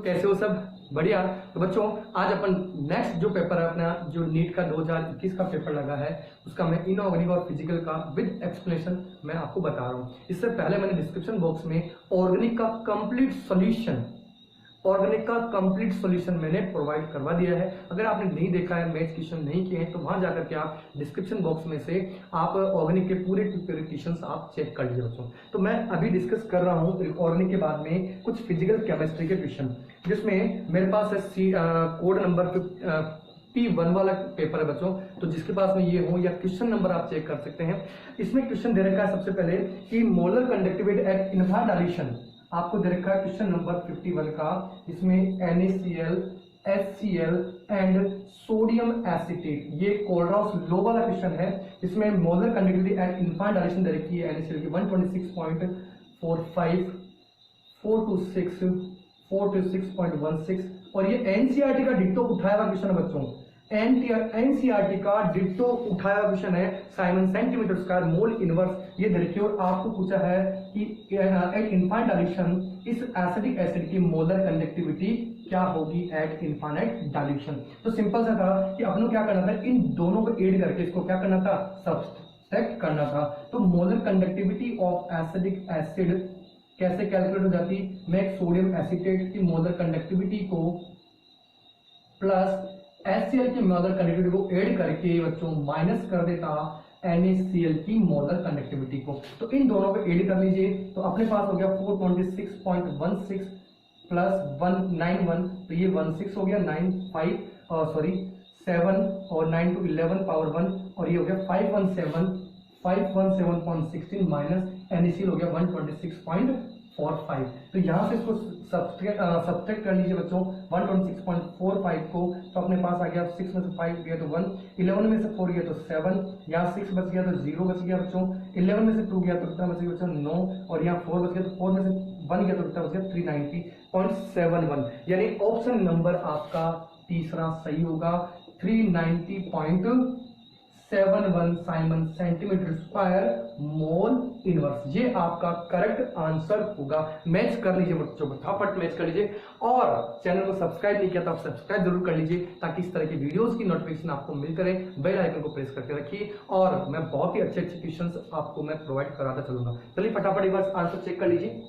कैसे हो सब? बढ़िया। तो बच्चों आज अपन नेक्स्ट जो पेपर है अपना, जो नीट का 2021 का पेपर लगा है, उसका मैं इनऑर्गेनिक और फिजिकल का विद एक्सप्लेनेशन मैं आपको बता रहा हूँ। इससे पहले मैंने डिस्क्रिप्शन बॉक्स में ऑर्गेनिक का कंप्लीट सॉल्यूशन मैंने प्रोवाइड करवा दिया है। अगर आपने नहीं देखा है, मैथ्स क्वेश्चन नहीं किए हैं, तो वहां जाकर के आप डिस्क्रिप्शन बॉक्स में से आप ऑर्गेनिक के पूरे क्वेश्चंस आप चेक कर लीजिए बच्चों। तो मैं अभी डिस्कस कर रहा हूं ऑर्गेनिक के बाद में कुछ फिजिकल केमिस्ट्री के क्वेश्चन, जिसमें मेरे पास है कोड नंबर P1 वाला पेपर है बच्चों। तो जिसके पास में ये हो या क्वेश्चन नंबर आप चेक कर सकते हैं। इसमें क्वेश्चन दे रखा है सबसे पहले कि molar conductivity at infinite dilution आपको दे रखा है क्वेश्चन नंबर 51 का। इसमें NaCl, HCl and sodium acetate, ये कोलराउस लो वाला क्वेश्चन है। इसमें molar conductivity at infinite dilution दे रखी है NaCl की 126.45, 426.16 और ये NCERT का डिट्टो उठाया हुआ क्वेश्चन है बच्चों। NCERT का डिट्टो उठाया हुआ क्वेश्चन है। Simon centimetre square mole inverse ये देखिए, और आपको पूछा है कि एट इनफाइनाइट डाइल्यूशन इस एसिडिक एसिड की मोलर कंडक्टिविटी क्या होगी एट इनफाइनाइट डाइल्यूशन। तो सिंपल सा था कि अपनों क्या करना था, इन दोनों को ऐड करके इसको क्या करना था, सब्सट्रैक्ट करना था। तो molar conductivity of acidic acid कैसे कैलकुलेट हो जाती, मैं एक सोडियम एसीटेट की मोलर कंडक्टिविटी को प्लस HCl की मोलर कंडक्टिविटी को ऐड करके बच्चों माइनस कर देता NaCl की मोलर कंडक्टिविटी को। तो इन दोनों को ऐड कर लीजिए, तो अपने पास हो गया 426.16 प्लस 191, तो ये 16 हो गया, 7 और 9 to 11 पावर 1, और ये हो गया 517.16 माइनस NaCl हो गया 126.45। तो यहां से इसको सब्ट्रैक्ट कर लीजिए बच्चों 126.45 को। तो अपने पास आ गया 6 में से 5 गया तो 1, 11 में से 4 गया तो 7, यहाँ 6 बच गया तो 0 बच गया बच्चों, 11 में से 2 गया तो कितना बच गया बच्चों 9, और यहाँ 4 बच गया तो 4 में से 1 गया तो कितना बच गया 390.71। यानी ऑप्शन नंबर आपका तीसरा सही होगा, 390.71 Simon centimetre square mole inverse, ये आपका करेक्ट आंसर होगा। मैच कर लीजिए बच्चों, फटाफट मैच कर लीजिए, और चैनल को सब्सक्राइब नहीं किया तो आप सब्सक्राइब जरूर कर लीजिए, ताकि इस तरह की वीडियोस की नोटिफिकेशन आपको मिलते रहे। बेल आइकन को प्रेस करके रखिए, और मैं बहुत ही अच्छे क्वेश्चंस आपको मैं प्रोवाइड कराता चलूंगा। चलिए फटाफट एक बार आंसर चेक कर लीजिए।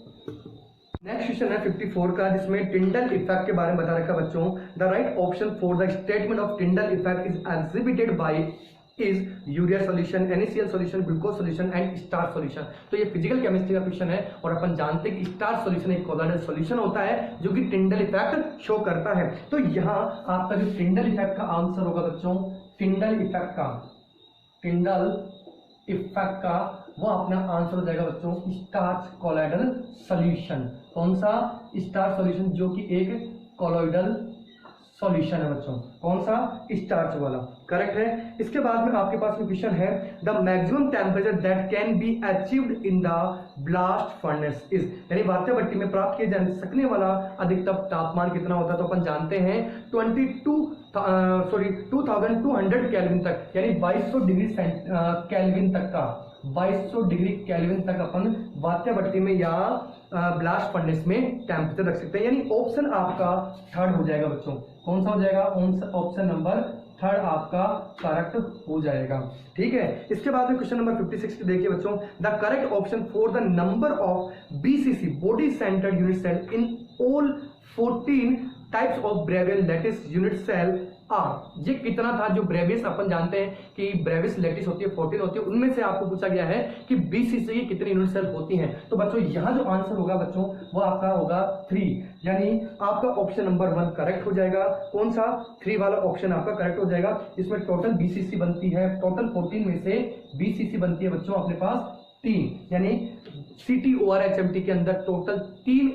नेक्स्ट क्वेश्चन है 54 का, जिसमें टिंडल इफेक्ट के बारे में बता रखा बच्चों। The right option for the statement of Tyndall effect is exhibited by is urea solution, NaCl solution, glucose solution and star solution. तो ये फिजिकल केमिस्ट्री का क्वेश्चन है, और अपन जानते हैं कि स्टार सॉल्यूशन एक कोलॉइडल सॉल्यूशन होता है जो कि टिंडल इफेक्ट शो करता है। तो यहाँ आपका जो टिंडल इफेक्ट का आंसर होगा बच्चों, टिंडल इफेक्ट का वो अपना आंसर हो जाएगा बच्चों स्टार्च कोलॉइडल सॉल्यूशन। कौन सा? स्टार सॉल्यूशन, जो कि एक कोलॉइडल सॉल्यूशन है बच्चों। कौन सा? स्टार्च वाला, करेक्ट है। इसके बाद में आपके पास में क्वेश्चन है, the maximum temperature that can be achieved in the blast furnace is, यानी वात्य भट्टी में प्राप्त किए जा सकने वाला अधिकतम तापमान कितना होता है। तो अपन जानते हैं 2200 केल्विन तक, यानी 2200 डिग्री केल्विन तक का, 2200 डिग्री केल्विन तक अपन वात्य भट्टी में या ब्लास्ट फर्नेस में टेम्परेचर रख सकते हैं। यानी ऑप्शन आपका थर्ड हो जाएगा बच्चों। कौन सा हो जाएगा? ऑप्शन नंबर थर्ड आपका करेक्ट हो जाएगा। ठीक है। इसके बाद में क्वेश्चन नंबर 56 देखिए बच्चों, the correct option for the number of BCC body centred unit cell in all 14 types of Bravais lattice unit cell are. ये कितना था? जो ब्रेवियस अपन जानते हैं कि ब्रेवियस लैटिस होती है 14 होती है, उनमें से आपको पूछा गया है कि BCC की कितनी यूनिट सेल होती हैं। तो बच्चों यहाँ जो आंसर होगा बच्चों वो आपका होगा 3, यानी आपका ऑप्शन नंबर 1 करेक्ट हो जाएगा। कौन सा? 3 वाला ऑप्शन आपका करेक्ट हो जाएगा। इसमें टोटल BCC बनती है, टोटल 14 में से BCC बनती है बच्चों अपने पास 3, यानी CTORHMT के अंदर टोटल 3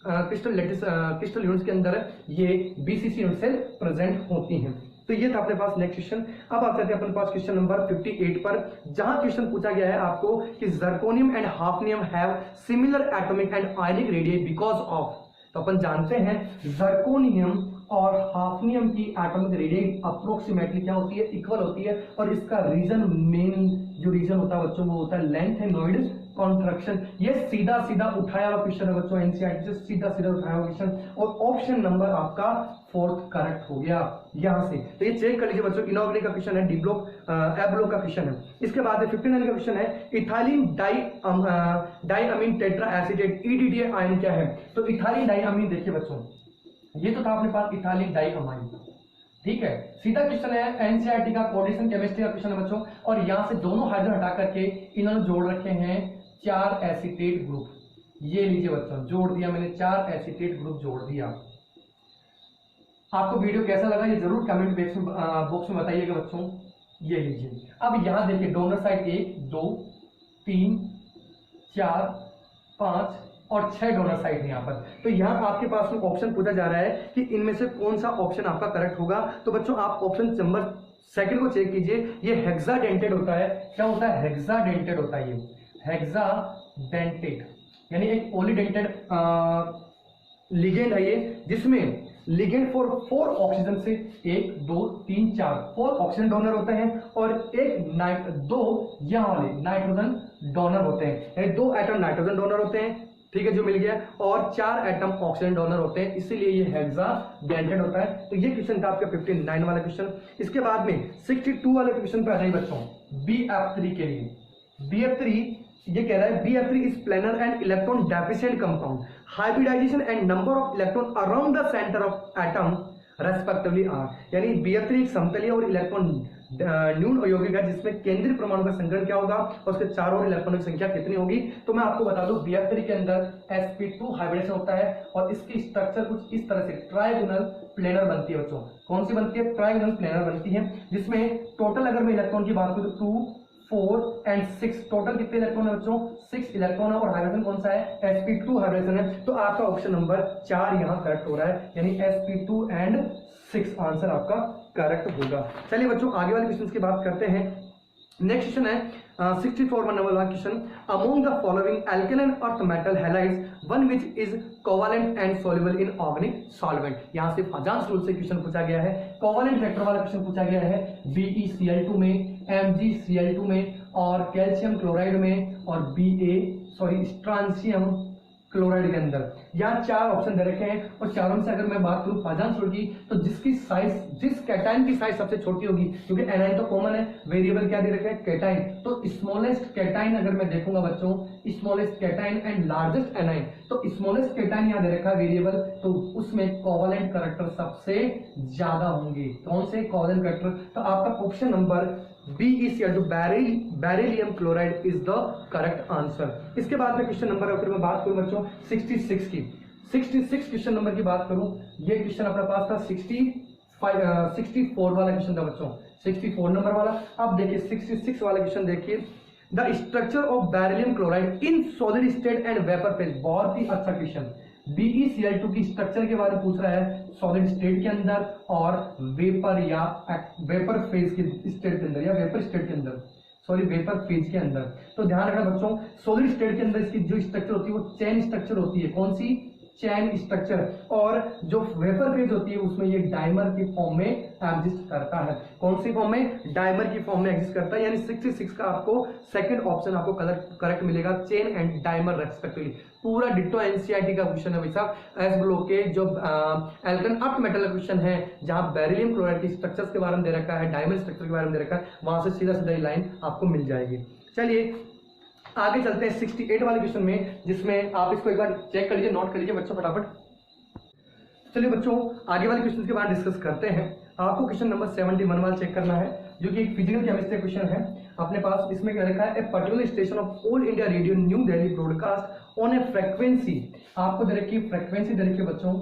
क्रिस्टल यूनिट्स के अंदर ये BCC यूनिट सेल प्रेजेंट होती हैं। तो ये था अपने पास नेक्स्ट क्वेश्चन। अब आप चलते हैं अपने पास क्वेश्चन नंबर 58 पर, जहां क्वेश्चन पूछा गया है आपको कि zirconium and hafnium have similar atomic and ionic radius because of. तो अपन जानते हैं जर्कोनियम और हाफनियम की एटॉमिक रेडियस अप्रोक्सीमेटली क्या होती है? इक्वल होती है, और इसका रीजन, मेन जो रीजन होता है बच्चों वो होता है लेंथेनॉइड कॉन्ट्रैक्शन। ये सीधा सीधा उठाया हुआ क्वेश्चन है बच्चों, एनसीईआरटी से सीधा सीधा उठाया हुआ क्वेश्चन, और ऑप्शन नंबर आपका 4th करेक्ट हो गया यहां से। तो ये चेक कर लीजिए बच्चों, इनऑर्गेनिक का क्वेश्चन है, डी ब्लॉक ए ब्लॉक का क्वेश्चन है। इसके बाद 59 का क्वेश्चन है, इथाइलिन डाइअमीन टेट्रा एसिटेट ईडीडीए आयन क्या है? तो इथाइलिन डाइअमीन देखिए बच्चों, ये तो था अपने पास इथाइलिन डाइअमाइन, ठीक है, सीधा क्वेश्चन है एनसीईआरटी का, कोऑर्डिनेशन केमिस्ट्री का क्वेश्चन है बच्चों। और यहां से दोनों हाइड्रोजन हटा करके इन्होंने जोड़ रखे हैं 4 एसीटेट ग्रुप। ये लीजिए बच्चों, जोड़ दिया मैंने, 4 एसीटेट ग्रुप जोड़ दिया। आपको वीडियो कैसा लगा ये जरूर कमेंट बॉक्स में बताइएगा बच्चों। ये लीजिए, अब यहां देखिए डोनर साइड 1 2 3 4 5 और 6 डोनर साइड है यहाँ पर। तो यहाँ आपके पास में ऑप्शन पूछा जा रहा है कि इनमें से कौन सा ऑप्शन आपका करेक्ट होगा। तो बच्चों आप ऑप्शन नंबर सेकंड को चेक कीजिए, ये हेक्साडेंटेड होता है। क्या होता है? हेक्साडेंटेड होता है। ये हेक्साडेंटेड यानी एक पॉलीडेंटेड लिगेंड है ये, जिसमें लिगेंड फॉर 4 ऑक्सीजन से 1 2 3 4 4 ऑक्सीजन डोनर होते हैं, और दो यहाँ वाले नाइट्रोजन डोनर होते हैं, यानी 2 एटम नाइट्रोजन डोनर होते हैं, ठीक है, जो मिल गया, और 4 एटम ऑक्सीजन डोनर होते हैं, इसीलिए ये हेक्साडेंटेड होता है। तो ये क्वेश्चन था आपका 59 वाला क्वेश्चन। इसके बाद में 62 वाले क्वेश्चन पे आ जाइए बच्चों, BF3 के लिए। BF3 ये कह रहा है, BF3 is planar and electron deficient compound, hybridisation and number of electron around the centre of atom respectively are. यानी BF3 एक समतलीय और इलेक्ट्रॉन न्यून यौगिक है, जिसमें केंद्रीय परमाणु का संकरण क्या होगा और उसके चारों ओर इलेक्ट्रॉनों की संख्या कितनी होगी। तो मैं आपको बता दूं, BF3 के अंदर sp2 हाइब्रिडेशन होता है, और इसकी स्ट्रक्चर कुछ इस तरह से ट्राइगोनल प्लेनर बनती है बच्चों। कौन सी बनती है? ट्राइगोनल प्लेनर बनती है, जिसमें टोटल अगर मैं इलेक्ट्रॉन की बात करूं तो 2 4 एंड 6, टोटल कितने इलेक्ट्रॉन है बच्चों? 6 इलेक्ट्रॉन है, और हाइड्रोजन कौन सा है? sp2 हाइड्रोजन है। तो आपका ऑप्शन नंबर 4 यहाँ करेक्ट हो रहा है, यानी sp2 एंड 6 आंसर आपका करेक्ट होगा। चलिए बच्चों आगे वाले क्वेश्चन की बात करते हैं। नेक्स्ट क्वेश्चन है 64 नंबर वाला question, among the following alkaline earth metal halides one which is covalent and soluble in organic solvent. यहां से फाजांस रूल से क्वेश्चन पूछा गया है, कोवेलेंट फैक्टर वाला क्वेश्चन पूछा गया है, BeCl2 में, MgCl2 में, और कैल्शियम क्लोराइड में, और स्ट्रांशियम क्लोराइड के अंदर। यहाँ 4 ऑप्शन दे रखे हैं, और चारों से अगर मैं बात करूं फाजांस रूल की, तो जिसकी साइज, जिस कैटाइन की साइज सबसे छोटी होगी, क्योंकि एनाइन तो कॉमन है, वेरिएबल क्या दे रखे हैं? कैटाइन। तो स्मॉलेस्ट कैटाइन अगर मैं देखूंगा बच्चों, smallest cation and largest A9, तो स्मॉलेस्ट कैटाइन यहाँ दे रखा है वेरिएबल, तो उसमें कोवेलेंट कैरेक्टर सबसे ज्यादा होंगे। कौन से? Covalent character. तो आपका ऑप्शन नंबर BeCl, जो beryllium chloride is the correct answer. इसके बाद में क्वेश्चन नंबर, अगर मैं बात करूं बच्चों 66 की, 66 क्वेश्चन नंबर की बात करूं, ये क्वेश्चन अपने पास था 64 वाला क्वेश्चन था बच्चों, 64 नंबर वाला। अब देखिए 66 वाला क्वेश्चन देखिए, the structure of beryllium chloride in solid state and vapour phase. बहुत ही अच्छा क्वेश्चन, BeCl2 की स्ट्रक्चर के बारे में पूछ रहा है, सॉलिड स्टेट के अंदर और वेपर या वेपर फेज के स्टेट के अंदर, या वेपर स्टेट के अंदर, सॉरी वेपर फेज के अंदर। तो ध्यान रखना बच्चों, सॉलिड स्टेट के अंदर इसकी जो स्ट्रक्चर होती है वो चेन स्ट्रक्चर होती है। कौन सी? Chain structure. और जो वेपर फेज होती है उसमें ये डायमर की फॉर्म में एग्जिस्ट करता है। कौन सी फॉर्म में? डायमर की फॉर्म में एग्जिस्ट करता है। यानी 66 का आपको सेकंड ऑप्शन आपको करेक्ट मिलेगा, चेन एंड डायमर रेस्पेक्टिवली। पूरा डिट्टो एनसीईआरटी का क्वेश्चन है वैसा, एस ब्लॉक के जो एल्केन अर्थ मेटल का क्वेश्चन है, जहां बेरिलियम क्लोराइड की स्ट्रक्चर्स के बारे में दे रखा है, डायमर स्ट्रक्चर के बारे में दे रखा है, वहां से सीधा सीधा लाइन आपको मिल जाएगी। चलिए आगे चलते हैं 68 वाले क्वेश्चन में, जिसमें आप इसको एक बार चेक कर लीजिए, नोट कर लीजिए बच्चों फटाफट। चलिए बच्चों आगे वाले क्वेश्चन के बाद डिस्कस करते हैं। आपको क्वेश्चन नंबर 71 वाला चेक करना है, जो कि एक फिजिकल केमिस्ट्री क्वेश्चन है अपने पास। इसमें क्या लिखा है? A particular station of all India radio new Delhi broadcast on A frequency. आपको दे रखी फ्रीक्वेंसी दे रखी बच्चों,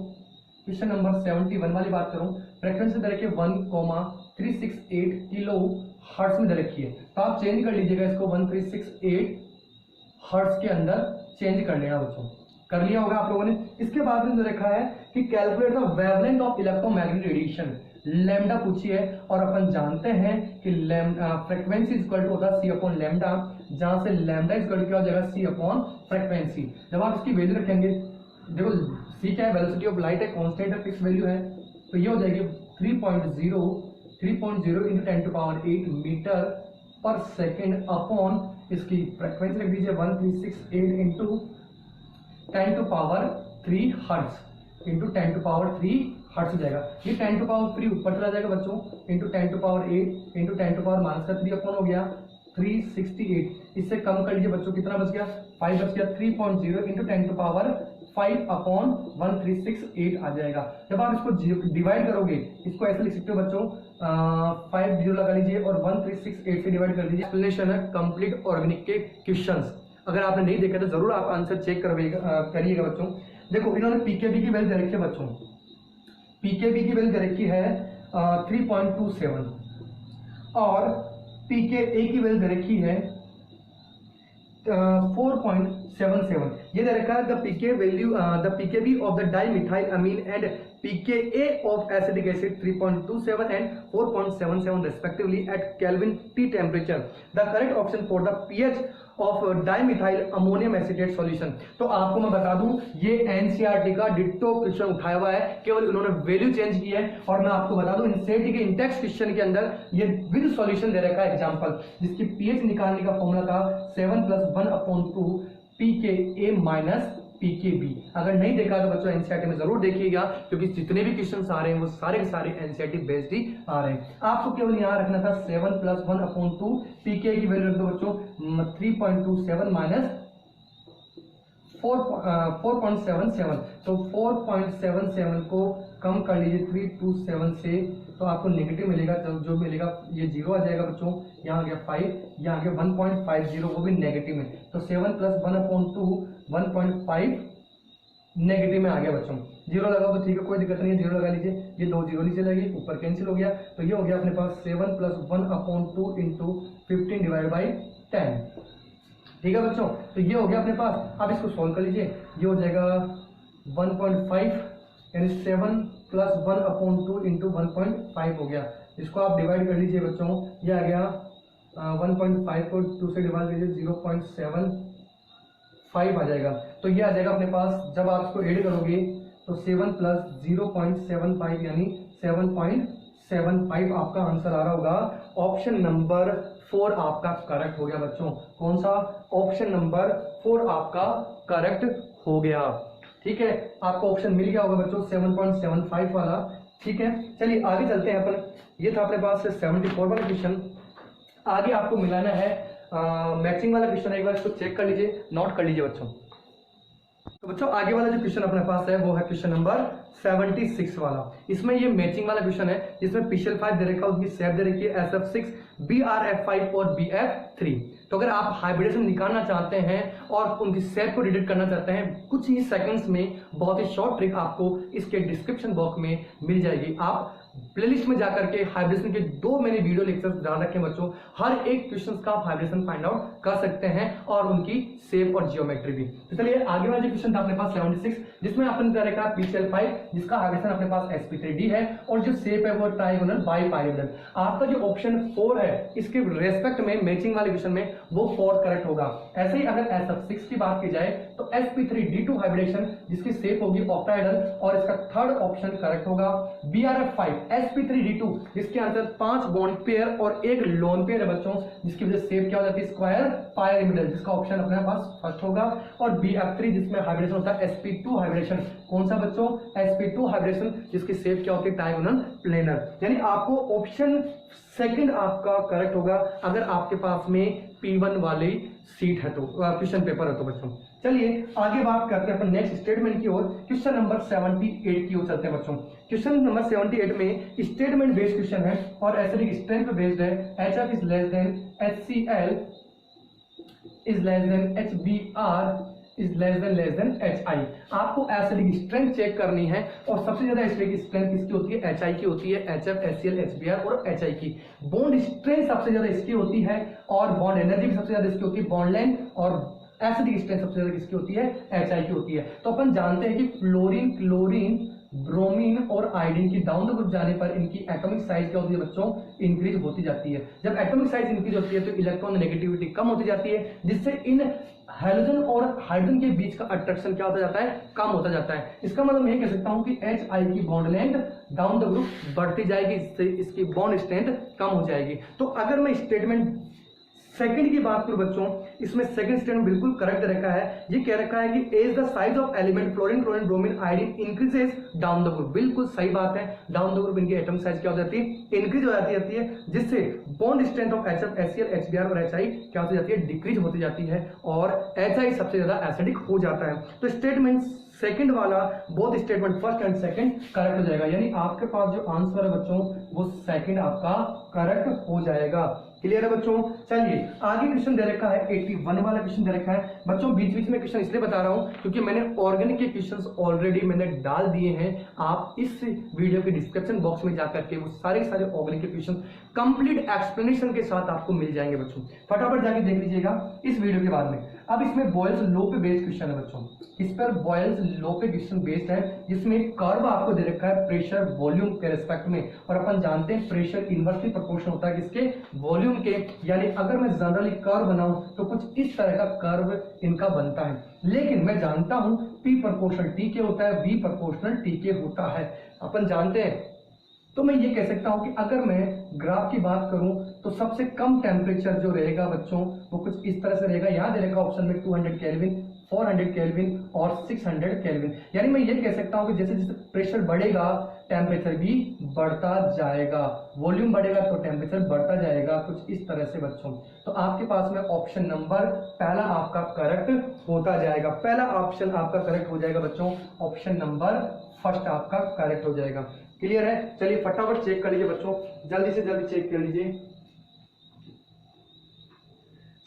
क्वेश्चन नंबर 71 वाली बात करूं, फ्रीक्वेंसी दे रखी 1,368 किलो हर्ट्ज में दे रखी है। तो आप चेंज कर लीजिएगा इसको 1368 हर्ट्ज के अंदर चेंज कर लेना बच्चों। कर लिया होगा आप लोगों ने। इसके बाद में रखा है कि calculate the wavelength of electromagnetic radiation, lambda पूछी है, और अपन जानते हैं कि फ्रीक्वेंसी इक्वल टू होता है C अपॉन लैम्डा, जहां से लैम्डा इक्वल क्या हो जाएगा? C upon frequency. जब आप इसकी वैल्यू रखेंगे, देखो C क्या है? वेलोसिटी ऑफ लाइट है, कांस्टेंट है, फिक्स वैल्यू है, तो ये हो जाएगी 3.0 इंटू 10⁸ मीटर पर सेकेंड अपॉन इसकी फ्रीक्वेंसी लिख दीजिए 1368 इंटू 10⁻³ हर्ट्ज इंटू 10⁻³ हर्ट्ज हो जाएगा। ये 10⁻³ ऊपर चला जाएगा बच्चों, इंटू 10⁻8 इंटू 10⁻³ अपॉन हो गया 368। इससे कम कर लीजिए बच्चों, कितना बच गया 5 बच गया, 3.0 इंटू 10⁵ अपॉन 1368 आ जाएगा। जब आप इसको डिवाइड करोगे, इसको ऐसे लिख सकते हो बच्चों, 5 0 लगा लीजिए और 1368 से डिवाइड कर दीजिए। एक्सप्लेनेशन है कंप्लीट ऑर्गेनिक के क्वेश्चंस, अगर आपने नहीं देखा तो जरूर आप आंसर चेक करिएगा बच्चों। देखो इन्होंने पीकेबी की वैल्यू दे रखी है बच्चों, पीकेबी की वैल्यू दे रखी है 3.27 और पीकेए की वैल्यू दे रखी है 4.77। ये दे रखा है the pK value the pKb of the dimethyl amine and pKa of acetic acid 3.27 and 4.77 respectively at Kelvin T temperature. The correct option for the pH of dimethyl ammonium acetate solution. तो आपको मैं बता दूं ये NCERT का ditto question उठाया हुआ है, केवल उन्होंने वैल्यू चेंज की है। और मैं आपको बता दूं एनसीईआरटी के इंटेक्स क्वेश्चन के अंदर ये विद सॉल्यूशन दे रखा है एग्जांपल, जिसकी पीएच निकालने का फॉर्मूला था 7 + 1/2 pKa माइनस पीकेबी। अगर नहीं देखा तो बच्चों एनसीईआरटी में जरूर देखिएगा, क्योंकि जितने भी क्वेश्चन आ रहे हैं वो सारे के सारे एनसीईआरटी बेस्ड ही आ रहे हैं। आपको केवल यहाँ रखना था 7 + 1/2 पीके की वैल्यू रख दो बच्चों 3.27 माइनस 4.77। तो 4.77 को कम कर लीजिए 327 से, तो आपको नेगेटिव मिलेगा, जो मिलेगा ये 0 आ जाएगा बच्चों। यहाँ आ गया 5, यहाँ आ गया 1.50, वो भी नेगेटिव में। तो 7 + 1/2 1.5 नेगेटिव में आ गया बच्चों। 0 लगाओ तो ठीक है, कोई दिक्कत नहीं है, 0 लगा लीजिए। ये 2 0 नीचे लगे, ऊपर कैंसिल हो गया, तो ये हो गया अपने पास 7 + 1/2 इंटू 15/10। ठीक है बच्चों, तो ये हो गया अपने पास। अब इसको सॉल्व कर लीजिए, ये हो जाएगा 1.5 यानी 7 + 1/2 इंटू 1.5 हो गया। इसको आप डिवाइड कर लीजिए बच्चों, ये आ गया 1.5 को 2 से डिवाइड कीजिए 0.75 आ जाएगा। तो ये आ जाएगा अपने पास, जब आप इसको ऐड करोगे तो 7 + 0.75 यानी 7.75 आपका आंसर आ रहा होगा। ऑप्शन नंबर 4 आपका करेक्ट हो गया बच्चों। कौन सा? ऑप्शन नंबर 4 आपका करेक्ट हो गया। ठीक है, आपको ऑप्शन मिल गया होगा बच्चों 7.75 वाला। ठीक है, चलिए आगे चलते हैं अपन। ये था अपने पास 74 वाला क्वेश्चन। आगे आपको मिलाना है मैचिंग वाला क्वेश्चन, एक बार इसको चेक कर लीजिए, नोट कर लीजिए बच्चों। तो बच्चों आगे वाला जो क्वेश्चन अपने पास है वो है क्वेश्चन नंबर 76 वाला। इसमें ये मैचिंग वाला क्वेश्चन है, जिसमें PCl5 दे रखा है, उसकी शेप दे रखी है SF6, BrF5 और BF3। तो अगर आप हाइब्रिडेशन निकालना चाहते हैं और उनकी शेप को डिटेक्ट करना चाहते हैं, कुछ ही सेकंड्स में बहुत ही शॉर्ट ट्रिक आपको इसके डिस्क्रिप्शन बॉक्स में मिल जाएगी। आप प्लेलिस्ट में जाकर के हाइब्रिडेशन के 2 मैंने वीडियो लेक्चर्स डाल रखे हैं बच्चों, हर एक क्वेश्चन का आप हाइब्रिडेशन फाइंड आउट कर सकते हैं और उनकी शेप और जियोमेट्री भी। तो चलिए आगे वाला क्वेश्चन था अपने पास 76, जिसमें आपने दे रखा है PCl5, जिसका हाइब्रिडेशन अपने पास sp3d है और जो शेप है वो ट्राइगोनल बाइपाइरामिडल। आपका जो ऑप्शन 4 है इसके रेस्पेक्ट में मैचिंग वाले क्वेश्चन में वो 4 करेक्ट होगा। ऐसे ही अगर SF6 की बात की जाए तो sp3d2 हाइब्रिडेशन जिसकी शेप होगी ऑक्टाहेड्रल और इसका थर्ड ऑप्शन करेक्ट होगा। BrF5 sp3d2 जिसके आंसर 5 बॉन्ड पेयर और 1 लोन पेयर है बच्चों, जिसकी वजह से शेप क्या हो जाती है स्क्वायर पायरामिडल, जिसका ऑप्शन अपने पास फर्स्ट होगा। और BF3 जिसमें हाइब्रिडेशन होता है sp2 हाइब्रिडेशन, कौन सा बच्चों? sp2 हाइब्रिडेशन जिसकी शेप क्या होती है डायगोनल प्लेनर। यानी आपको ऑप्शन सेकंड आपका करेक्ट होगा अगर आपके पास में P1 वाली सीट है तो, क्वेश्चन पेपर है तो बच्चों। चलिए आगे बात करते हैं अपन नेक्स्ट स्टेटमेंट की ओर। क्वेश्चन नंबर 78 की ओर चलते हैं बच्चों। क्वेश्चन नंबर 78 में स्टेटमेंट बेस्ड क्वेश्चन है और एसिडिक स्ट्रेंथ पे बेस्ड है। HF is less than HCl is less than HBr is less than HI। आपको एसिडिक स्ट्रेंथ चेक करनी है और सबसे ज्यादा एसिडिक स्ट्रेंथ किसकी होती है? HI की होती है। HF, HCl, HBr और HI की। बॉन्ड स्ट्रेंथ सबसे ज्यादा इसकी होती है और बॉन्ड एनर्जी भी सबसे ज्यादा इसकी होती है। बॉन्ड लेंथ और एसिडिक स्ट्रेंथ सबसे ज्यादा किसकी होती है? HI की होती है। तो अपन जानते हैं कि फ्लोरीन, क्लोरीन, ब्रोमीन और आयोडीन की डाउन द ग्रुप जाने पर इनकी एटॉमिक साइज क्या होती है बच्चों? इंक्रीज होती जाती है। जब एटॉमिक साइज इंक्रीज होती है तो इलेक्ट्रॉन नेगेटिविटी कम होती जाती है, जिससे इन हाइड्रोजन और हाइड्रोजन के बीच का अट्रैक्शन क्या होता जाता है? कम होता जाता है। इसका मतलब मैं कह सकता हूं कि HI की bond length down the group बढ़ती जाएगी, इससे इसकी बॉन्ड स्ट्रेंथ कम हो जाएगी। तो अगर मैं स्टेटमेंट सेकंड की बात करूं बच्चों, इसमें सेकंड स्टेटमेंट बिल्कुल करेक्ट रखा है। ये कह रखा है कि as the size of element fluorine, chlorine, bromine, iodine increases down the group. बिल्कुल सही बात है, डाउन द ग्रुप इनकी एटम साइज क्या हो जाती है, इंक्रीज हो जाती है, जिससे bond strength of HF, HCl, HBr और HI क्या होती जाती है, डिक्रीज होती जाती है और HI सबसे ज्यादा एसिडिक हो जाता है। तो स्टेटमेंट सेकंड वाला, both statement first and second correct हो जाएगा, यानी आपके पास जो आंसर है बच्चों वो सेकंड आपका करेक्ट हो जाएगा। क्लियर है बच्चों? चलिए आगे क्वेश्चन दे रखा है 81 वाला क्वेश्चन दे रखा है बच्चों। बीच बीच में क्वेश्चन इसलिए बता रहा हूं क्योंकि मैंने ऑर्गेनिक के क्वेश्चंस ऑलरेडी मैंने डाल दिए हैं। आप इस वीडियो के डिस्क्रिप्शन बॉक्स में जाकर के वो सारे ऑर्गेनिक के क्वेश्चन कंप्लीट एक्सप्लेनेशन के साथ आपको मिल जाएंगे बच्चों। फटाफट जाके देख लीजिएगा इस वीडियो के बाद में। अब इसमें बॉयल्स लॉ पे बेस्ड क्वेश्चन है बच्चों, इस पर बॉयल्स लॉ पे क्वेश्चन बेस्ड है, जिसमें कर्व आपको दे रखा है प्रेशर वॉल्यूम के रिस्पेक्ट में, और अपन जानते हैं प्रेशर इनवर्सली प्रोपोर्शनल होता है किसके, वॉल्यूम के। यानी अगर मैं जनरली कर्व बनाऊं तो कुछ इस तरह का कर्व इनका बनता है, लेकिन मैं जानता हूं P प्रोपोर्शनल T के होता है, V प्रोपोर्शनल T के होता है, अपन जानते हैं। तो मैं ये कह सकता हूं कि अगर मैं ग्राफ की बात करूं तो सबसे कम टेम्परेचर जो रहेगा बच्चों वो कुछ इस तरह से रहेगा। यहां दे रखा ऑप्शन में 200 केल्विन, 400 केल्विन और 600 केल्विन। यानी मैं ये कह सकता हूं कि जैसे जैसे प्रेशर बढ़ेगा टेम्परेचर भी बढ़ता जाएगा, वॉल्यूम बढ़ेगा तो टेम्परेचर बढ़ता जाएगा, कुछ इस तरह से बच्चों। तो आपके पास में ऑप्शन नंबर पहला आपका करेक्ट होता जाएगा, पहला ऑप्शन आपका करेक्ट हो जाएगा बच्चों, ऑप्शन नंबर फर्स्ट आपका करेक्ट हो जाएगा। क्लियर है? चलिए फटाफट चेक कर लीजिए बच्चों, जल्दी से जल्दी चेक कर लीजिए।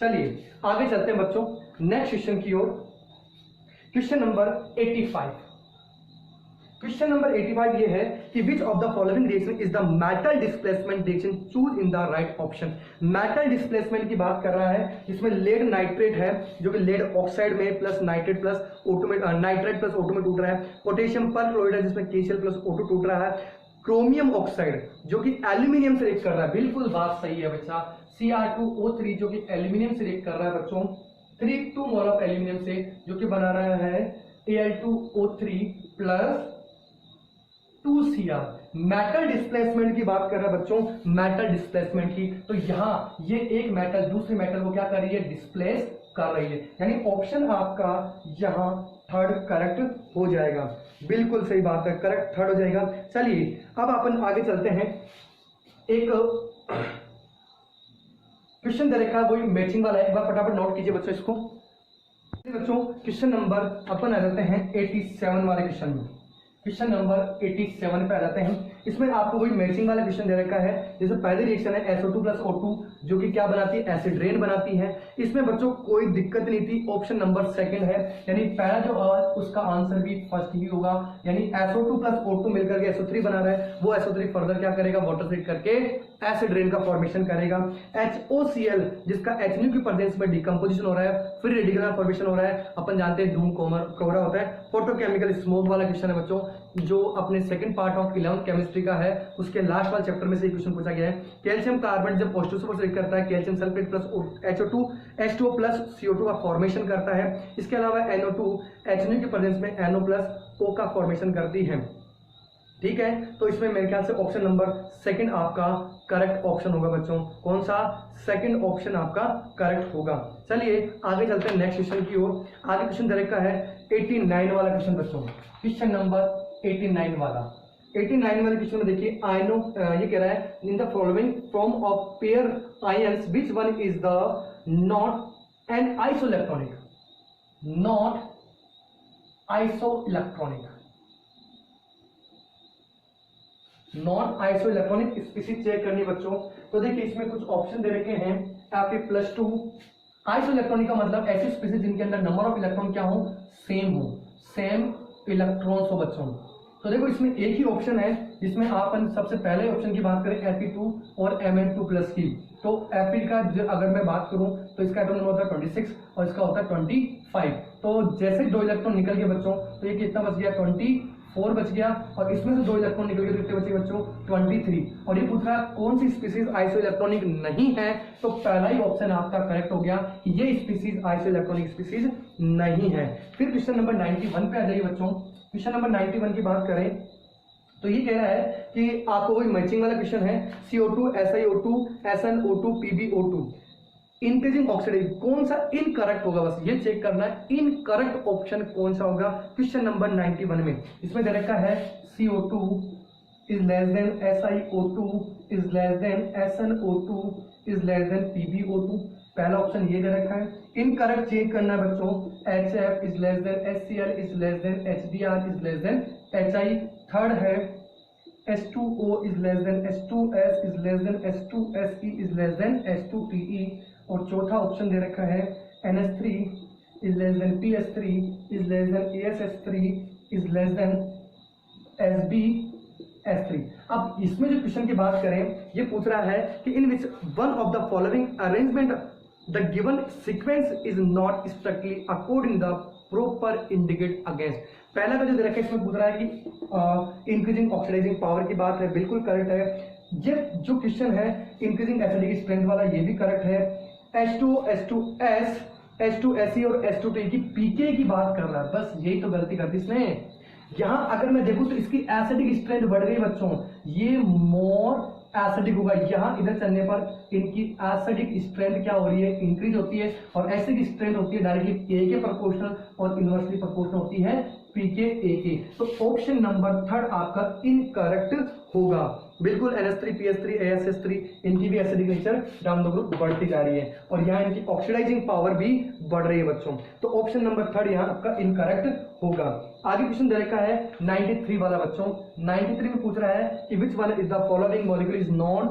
चलिए आगे चलते हैं बच्चों नेक्स्ट क्वेश्चन की ओर। Question number 85। क्वेश्चन नंबर 85 ये है कि which of the following reaction is the metal displacement reaction, choose in the right option. Metal displacement की बात कर रहा है, इसमें लेड नाइट्रेट है जो कि लेड ऑक्साइड में प्लस नाइट्रेट प्लस O2 में नाइट्रेट प्लस O2 में टूट रहा है। पोटेशियम पर क्लोराइड है जिसमें KCl प्लस O2 टूट रहा है। क्रोमियम ऑक्साइड जो कि एल्यूमिनियम से रिएक्ट कर रहा है, बिल्कुल बात सही है बच्चा। Cr2O3 जो कि एल्यूमिनियम से रिएक्ट कर रहा है बच्चों, 3 मोल ऑफ एल्यूमिनियम से, जो कि बना रहा है Al2O3 plus 2Cr। Metal displacement की बात कर रहा है बच्चों, मेटल डिस्प्लेसमेंट की, तो यहां ये एक मेटल दूसरे मेटल को क्या कर रही है, डिस्प्लेस कर रही है, यानी ऑप्शन आपका यहां थर्ड करेक्ट हो जाएगा। बिल्कुल सही बात है, करेक्ट थर्ड हो जाएगा। चलिए अब अपन आगे चलते हैं। एक क्वेश्चन दे रखा है वही मैचिंग वाला है, एक बार फटाफट नोट कीजिए बच्चों इसको। बच्चों क्वेश्चन नंबर अपन आ जाते हैं 87 वाले क्वेश्चन में। क्वेश्चन नंबर 87 पे आ जाते हैं। इसमें आपको वही मैचिंग वाला क्वेश्चन दे रखा है, जैसे पहले रिएक्शन है SO2 प्लस O2 जो कि क्या बनाती है, एसिड रेन बनाती है। इसमें बच्चों कोई दिक्कत नहीं थी, ऑप्शन नंबर सेकंड है, यानी पहला जो उसका आंसर भी फर्स्ट ही होगा। यानी SO2 प्लस O2 मिलकर के SO3 बना रहा है, वो SO3 फर्दर क्या करेगा, वाटर से करके एसिड रेन का फॉर्मेशन करेगा। HOCl जिसका HNO की प्रेजेंस में डिकम्पोजिशन हो रहा है, फिर रेडिकल फॉर्मेशन हो रहा है, अपन जानते हैं धूम कोहरा होता है। फोटोकेमिकल स्मोक वाला क्वेश्चन है बच्चों, जो अपने second part of 11th chemistry का है, उसके लास्ट वाले चैप्टर में से क्वेश्चन पूछा गया है। कैल्शियम कार्बन जब पॉजिटिव से रिएक्ट करता है, calcium sulphate plus HO2 H2O plus CO2 का फॉर्मेशन करता है। इसके अलावा NO2 HNO की प्रेजेंस में NO प्लस O का फॉर्मेशन करती है। ठीक है, तो इसमें मेरे ख्याल से ऑप्शन नंबर सेकंड आपका करेक्ट ऑप्शन होगा बच्चों। कौन सा? सेकंड ऑप्शन आपका करेक्ट होगा। चलिए आगे चलते हैं नेक्स्ट क्वेश्चन की ओर। आगे क्वेश्चन दे रखा है 89 वाला क्वेश्चन बच्चों, क्वेश्चन नंबर 89 वाला। 89 वाले क्वेश्चन में देखिए आयनो ये कह रहा है in the following form of pair ions which one is the not an isoelectronic, not isoelectronic, non isoelectronic species check करनी बच्चों। तो देखिए इसमें कुछ ऑप्शन दे रखे हैं Fe+2। आइसोइलेक्ट्रॉनिक का मतलब ऐसी स्पीशीज जिनके अंदर नंबर ऑफ इलेक्ट्रॉन क्या हो, सेम हो, सेम इलेक्ट्रॉन्स हो बच्चों। तो देखो इसमें एक ही ऑप्शन है जिसमें आप सबसे पहले ऑप्शन की बात करें Fe2 और Mn2+ की, तो Fe का अगर मैं बात करूं तो इसका एटॉमिक नंबर होता है 26 और इसका होता है 25। तो जैसे 2 इलेक्ट्रॉन निकल गए बच्चों तो ये कितना बच गया, 24 बच गया, और इसमें से 2 इलेक्ट्रॉन निकल गए तो कितने बचे बच्चों, 23। और ये पूछ रहा है कौन सी स्पीशीज आइसोइलेक्ट्रॉनिक नहीं है, तो पहला ही ऑप्शन आपका करेक्ट हो गया कि ये स्पीशीज आइसोइलेक्ट्रॉनिक स्पीशीज नहीं है। फिर क्वेश्चन नंबर 91 पे आ जाइए बच्चों। क्वेश्चन नंबर 91 की बात करें तो ये कह रहा है कि आपको वही मैचिंग वाला क्वेश्चन है CO2 SiO2 SnO2 PbO2। Increasing oxidation कौन सा इनकरेक्ट होगा, बस ये चेक करना है इनकरेक्ट ऑप्शन कौन सा होगा। क्वेश्चन नंबर 91 में इसमें दे रखा है CO2 is less than SiO2 is less than SnO2 is less than PbO2। पहला ऑप्शन ये दे रखा है। इनकरेक्ट चेक करना है बच्चों, HF is less than HCl is less than HBr is less than HI। Third है H2O is less than H2S is less than H2SE is less than H2PE। और चौथा ऑप्शन दे रखा है NH3 is less than PS3 is less than ASH3 is less than SbS3। अब इसमें जो question की बात करें, ये पूछ रहा है कि in which one of the following arrangement the given sequence is not strictly according the proper indicate against. पहला का जो दे रखा है इसमें पूछ रहा है कि इंक्रीजिंग ऑक्सीडाइजिंग पावर की बात है, बिल्कुल करेक्ट है। ये जो क्वेश्चन है इंक्रीजिंग एसिडिक स्ट्रेंथ वाला, ये भी करेक्ट है। H2, H2S, H2Se और H2T की पीके की बात कर रहा है, बस यही तो गलती कर दी इसने। यहां अगर मैं देखूं तो इसकी एसिडिक स्ट्रेंथ बढ़ गई बच्चों, ये मोर एसिडिक होगा। यहाँ इधर चलने पर इनकी एसिडिक स्ट्रेंथ क्या हो रही है, इंक्रीज होती है। और एसिडिक स्ट्रेंथ होती है डायरेक्टली ए के प्रोपोर्शनल और इनवर्सली प्रोपोर्शनल होती है पीके ए के। तो ऑप्शन नंबर थर्ड आपका इनकरेक्ट होगा। बिल्कुल NH3, PS3, ASH3 इनकी भी acidic nature down the group बढ़ती जा रही है और यहाँ इनकी ऑक्सीडाइजिंग पावर भी बढ़ रही है बच्चों। तो ऑप्शन नंबर थर्ड यहाँ आपका इनकरेक्ट होगा। आगे क्वेश्चन दे रखा है 93 वाला बच्चों। 93 में पूछ रहा है कि विच one is the following molecule is non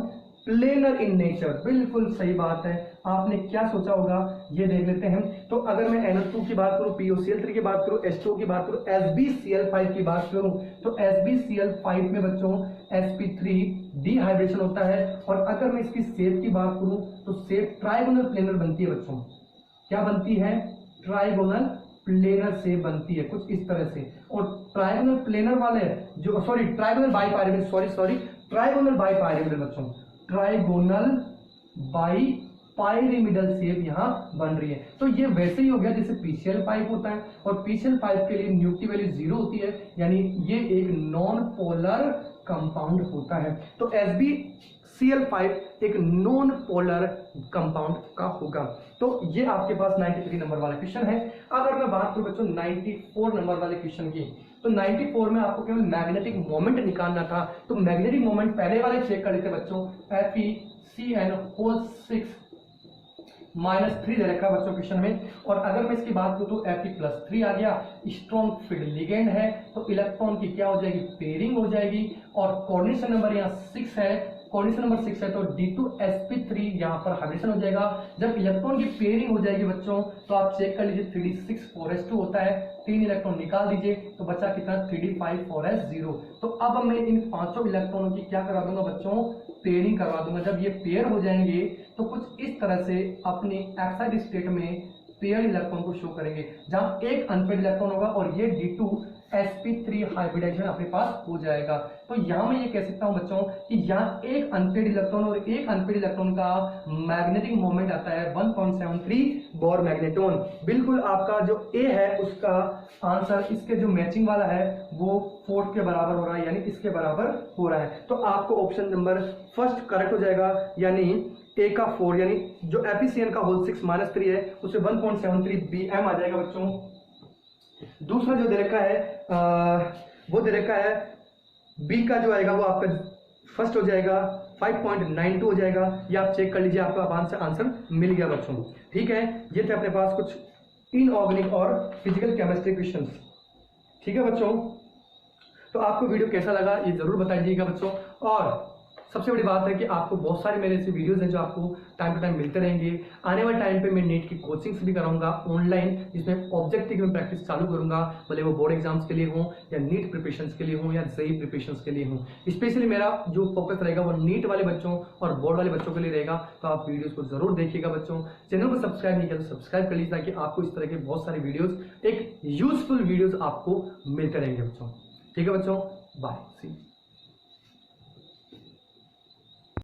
planar in nature. बिल्कुल सही बात है, आपने क्या सोचा होगा ये देख लेते हैं। तो अगर मैं NH2 की बात करूं, POCl3 की बात करूं, H2 की बात करूं, SbCl5 की बात करूं, तो SbCl5 में बच्चों sp3 डिहाइड्रेशन होता है। और अगर मैं इसकी शेप की बात करूं तो शेप ट्राइगोनल प्लेनर बनती है बच्चों। क्या बनती है? ट्राइगोनल प्लेनर शेप बनती है कुछ इस तरह से। और ट्राइगोनल प्लेनर वाले जो ट्राइगोनल बाइपायरामिडल ट्राइगोनल बाइपायरामिडल बच्चों, ट्राइगोनल बाइपायरामिडल शेप यहाँ बन रही है। तो ये वैसे ही हो गया जैसे PCl5 होता है और PCl5 के लिए न्यू की वैल्यू 0 होती है, यानी ये एक नॉन पोलर कंपाउंड होता है। तो SbCl5 एक नॉन पोलर कंपाउंड का होगा। तो ये आपके पास 93 नंबर वाला क्वेश्चन है। अगर मैं बात करूं बच्चों 94 नंबर वाले क्वेश्चन की, तो 94 में आपको केवल मैग्नेटिक मोमेंट निकालना था। तो मैग्नेटिक मोमेंट पहले वाले चेक कर लेते बच्चों। FeCN6 -3 दे रखा बच्चों क्वेश्चन में। और अगर मैं इसकी बात करूं तो Fe+3 आ गया। स्ट्रॉन्ग फील्ड लिगेंड है तो इलेक्ट्रॉन की क्या हो जाएगी, पेयरिंग हो जाएगी। और कोऑर्डिनेशन नंबर यहाँ 6 है, कोऑर्डिनेशन नंबर 6 है तो D2sp3 यहाँ पर हाइब्रिडेशन हो जाएगा। जब इलेक्ट्रॉन की पेयरिंग हो जाएगी बच्चों तो आप चेक कर लीजिए 3d6 4s2 होता है, 3 इलेक्ट्रॉन निकाल दीजिए तो बचा कितना 3d5 4s0। तो अब मैं इन पांचों इलेक्ट्रॉनों की क्या करवा दूंगा बच्चों, पेयरिंग करवा दूंगा। जब ये पेयर हो जाएंगे तो कुछ इस तरह से अपने एक्साइड स्टेट में पेयर इलेक्ट्रॉन को शो करेंगे, जहां एक अनपेयर्ड इलेक्ट्रॉन होगा और ये D2sp3 हाइब्रिडाइजेशन अपने पास हो जाएगा। तो यहां मैं ये कह सकता हूं बच्चों कि यहां एक अनपेयर्ड इलेक्ट्रॉन और एक अनपेयर्ड इलेक्ट्रॉन का मैग्नेटिक मोमेंट आता है 1.73 बोर मैग्नेटॉन। बिल्कुल आपका जो ए है उसका आंसर इसके जो मैचिंग वाला है वो 4 के बराबर हो रहा है, यानी इसके बराबर हो रहा है। तो आपको ऑप्शन नंबर फर्स्ट करेक्ट हो जाएगा, यानी ए का 4 यानी जो FeCN का होल 6 -3 है उसे 1.73 Bm आ जाएगा बच्चों। दूसरा जो दे रखा है वो दे रखा है बी का जो आएगा वो आपका फर्स्ट हो जाएगा 5.92 हो जाएगा। ये आप चेक कर लीजिए, आपका आंसर मिल गया बच्चों। ठीक है, ये थे अपने पास कुछ इनऑर्गेनिक और फिजिकल केमिस्ट्री क्वेश्चंस। ठीक है बच्चों, तो आपको वीडियो कैसा लगा ये जरूर बताइएगा बच्चों। और सबसे बड़ी बात है कि आपको बहुत सारे मेरे ऐसे वीडियोस हैं जो आपको टाइम टू टाइम मिलते रहेंगे। आने वाले टाइम पे मैं नीट की कोचिंग्स भी कराऊंगा ऑनलाइन, जिसमें ऑब्जेक्टिव की मैं प्रैक्टिस चालू करूंगा, भले वो बोर्ड एग्जाम्स के लिए हो या नीट प्रिपरेशंस के लिए हो या जेईई प्रिपरेशंस के लिए हो। स्पेशली मेरा जो फोकस रहेगा वो नीट वाले बच्चों और बोर्ड वाले बच्चों के लिए रहेगा। तो आप वीडियोस को जरूर देखिएगा बच्चों। चैनल को सब्सक्राइब नहीं किया तो सब्सक्राइब कर लीजिए, ताकि आपको इस तरह के बहुत सारे वीडियोज, एक यूजफुल वीडियोज आपको मिलते रहेंगे बच्चों। ठीक है बच्चों, बाय, सी।